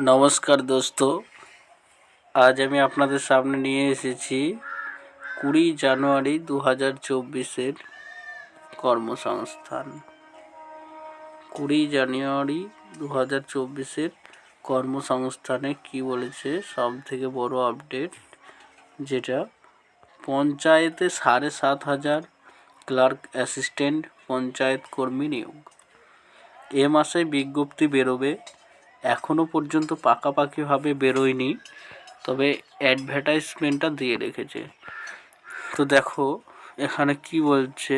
নমস্কার দোস্ত, আজ আমি আপনাদের সামনে নিয়ে এসেছি 20 জানুয়ারি 2024-এর কর্মসংস্থান। 20 জানুয়ারি 2024-এর কর্মসংস্থানে কি বলেছে সব থেকে বড় আপডেট, যেটা পঞ্চায়েতে 7,500 ক্লার্ক অ্যাসিস্ট্যান্ট পঞ্চায়েত কর্মী নিয়োগ। এ মাসে বিজ্ঞপ্তি বেরোবে, এখনও পর্যন্ত পাকাপাকিভাবে বেরোয়নি, তবে অ্যাডভার্টাইজমেন্টটা দিয়ে রেখেছে। তো দেখো এখানে কি বলছে,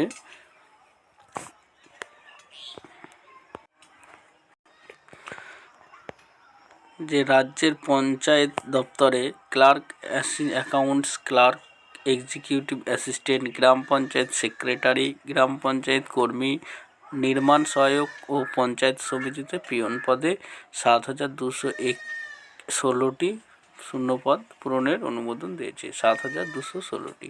যে রাজ্যের পঞ্চায়েত দপ্তরে clerk, accounts clerk, executive assistant, গ্রাম পঞ্চায়েত সেক্রেটারি, গ্রাম পঞ্চায়েত কর্মী, নির্মাণ সহায়ক ও পঞ্চায়েত সমিতিতে পিয়ন পদে 7,216টি শূন্যপদ পূরণের অনুমোদন দিয়েছে। 7,216টি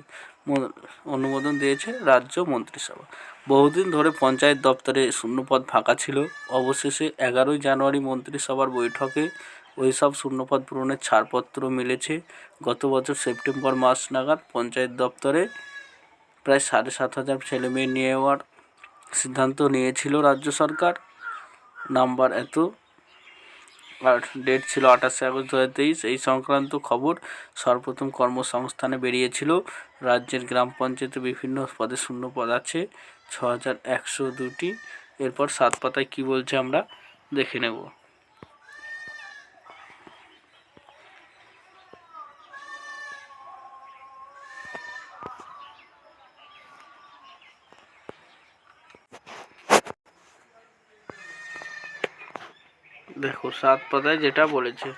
অনুমোদন দিয়েছে রাজ্য মন্ত্রিসভা। বহুদিন ধরে পঞ্চায়েত দপ্তরে শূন্যপদ ফাঁকা ছিল। অবশেষে 11 জানুয়ারি মন্ত্রিসভার বৈঠকে ওই সব শূন্যপদ পূরণের ছাড়পত্র মিলেছে। গত বছর সেপ্টেম্বর মাস নাগাদ পঞ্চায়েত দপ্তরে প্রায় 7,500 ছেলেমেয়ে নেওয়ার সিদ্ধান্ত নিয়েছিল রাজ্য সরকার। নাম্বার এত, আর ডেট ছিল 28 আগস্ট 2023। এই সংক্রান্ত খবর সর্বপ্রথম কর্মসংস্থানে বেরিয়েছিল। রাজ্যের গ্রাম পঞ্চায়েতে বিভিন্ন পদে শূন্যপদ আছে 6,102টি। এরপর 7 পাতায় কী বলছে আমরা দেখে নেব। দেখো 7 পাতায় যেটা বলেছে,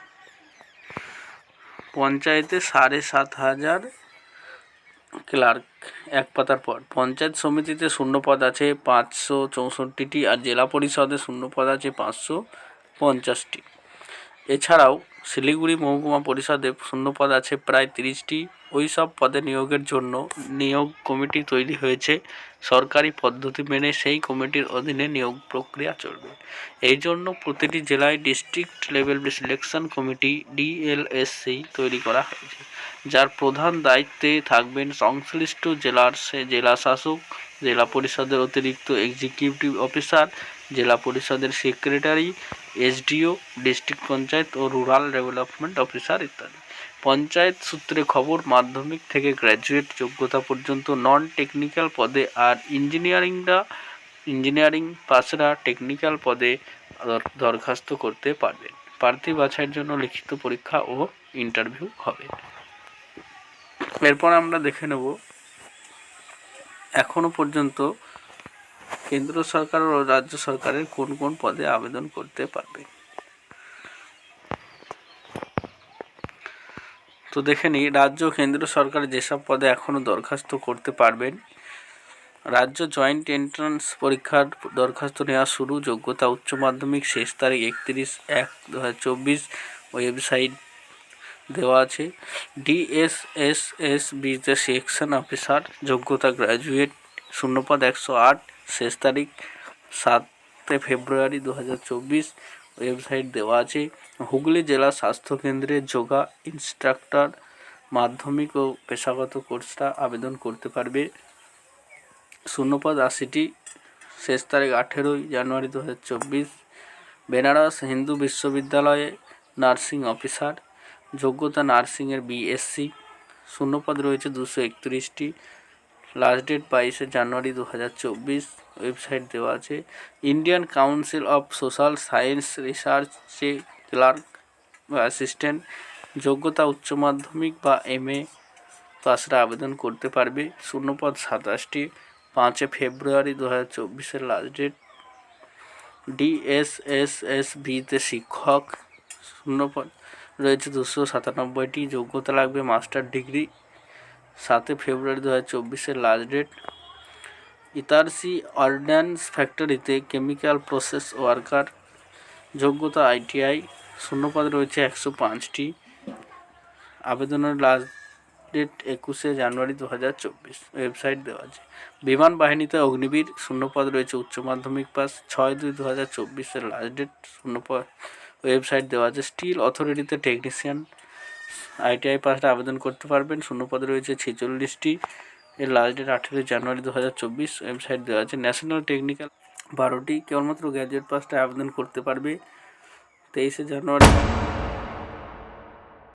পঞ্চায়েতে 7,500 ক্লার্ক। 1 পাতার পর পঞ্চায়েত সমিতিতে শূন্যপদ আছে 564টি, আর জেলা পরিষদে শূন্যপদ আছে 550টি। এছাড়াও শিলিগুড়ি মহকুমা পরিষদে শূন্যপদ আছে প্রায় 30টি। ওই সব পদে নিয়োগের জন্য নিয়োগ কমিটি তৈরি হয়েছে। সরকারি পদ্ধতি মেনে সেই কমিটির অধীনে নিয়োগ প্রক্রিয়া চলবে। এই জন্য প্রতিটি জেলায় district level selection committee DLSC তৈরি করা হয়েছে, যার প্রধান দায়িত্বে থাকবেন সংশ্লিষ্ট জেলার জেলা শাসক, জেলা পরিষদের অতিরিক্ত এক্সিকিউটিভ অফিসার, জেলা পরিষদের সেক্রেটারি, SDO, ডিস্ট্রিক্ট পঞ্চায়েত ও রুরাল ডেভেলপমেন্ট অফিসার ইত্যাদি। পঞ্চায়েত সূত্রে খবর, মাধ্যমিক থেকে গ্র্যাজুয়েট যোগ্যতা পর্যন্ত নন টেকনিক্যাল পদে আর ইঞ্জিনিয়ারিং পাসরা টেকনিক্যাল পদে দরখাস্ত করতে পারবেন। প্রার্থী বাছাইয়ের জন্য লিখিত পরীক্ষা ও ইন্টারভিউ হবে। এরপর আমরা দেখে নেব এখনো পর্যন্ত কেন্দ্র সরকার ও রাজ্য সরকারের কোন কোন পদে আবেদন করতে পারবে। তো দেখে নিই রাজ্য ও কেন্দ্র সরকার যেসব পদে এখনও দরখাস্ত করতে পারবেন। রাজ্য জয়েন্ট এন্ট্রান্স পরীক্ষার দরখাস্ত নেওয়া শুরু। যোগ্যতা উচ্চ মাধ্যমিক, শেষ তারিখ 31/1/2024। ওয়েবসাইট দেওয়া আছে। DSSSBতে সেকশন অফিসার, যোগ্যতা গ্র্যাজুয়েট, শূন্যপদ 108, শেষ তারিখ 7 ফেব্রুয়ারি 2024। ওয়েবসাইট দেওয়া আছে। হুগলি জেলা স্বাস্থ্যকেন্দ্রে যোগা ইনস্ট্রাক্টর, মাধ্যমিক ও পেশাগত কোর্সটা আবেদন করতে পারবে। শূন্যপদ 80টি, শেষ তারিখ 18 জানুয়ারি 2024। বেনারস হিন্দু বিশ্ববিদ্যালয়ে নার্সিং অফিসার, যোগ্যতা নার্সিংয়ের BSc, শূন্যপদ রয়েছে 231টি, লাস্ট ডেট 22 জানুয়ারি 2024। ওয়েবসাইট দেওয়া আছে। Indian council of social science রিসার্চে ক্লার্ক বা অ্যাসিস্ট্যান্ট, যোগ্যতা উচ্চ মাধ্যমিক বা MA পাসরা আবেদন করতে পারবে। শূন্যপদ 27টি, 5 ফেব্রুয়ারি 2024 লাস্ট ডেট। DSSSBতে শিক্ষক, শূন্যপদ রয়েছে 297টি, যোগ্যতা লাগবে মাস্টার ডিগ্রি। 7 ফেব্রুয়ারি 2024 লাস্ট ডেট। ইতারসি অর্ডিন্যান্স ফ্যাক্টরিতে কেমিক্যাল প্রসেস ওয়ার্কার, যোগ্যতা ITI, শূন্যপদ রয়েছে 105টি, আবেদনের লাস্ট ডেট 21 জানুয়ারি 2024। ওয়েবসাইট দেওয়া আছে। বিমান বাহিনীতে অগ্নিবীর, শূন্যপদ রয়েছে উচ্চ মাধ্যমিক পাস, 6/2/2024 লাস্ট ডেট। শূন্যপদ ওয়েবসাইট দেওয়া আছে। স্টিল অথরিটিতে টেকনিশিয়ান ITI পাসে আবেদন করতে পারবেন। শূন্যপদ রয়েছে 46টি। এর লাস্ট ডেট 18 জানুয়ারি 2024। ওয়েবসাইট দেওয়া আছে। ন্যাশনাল টেকনিক্যাল 12টি। কেবলমাত্র গ্র্যাজুয়েট পাসটা আবেদন করতে পারবে। 23 জানুয়ারি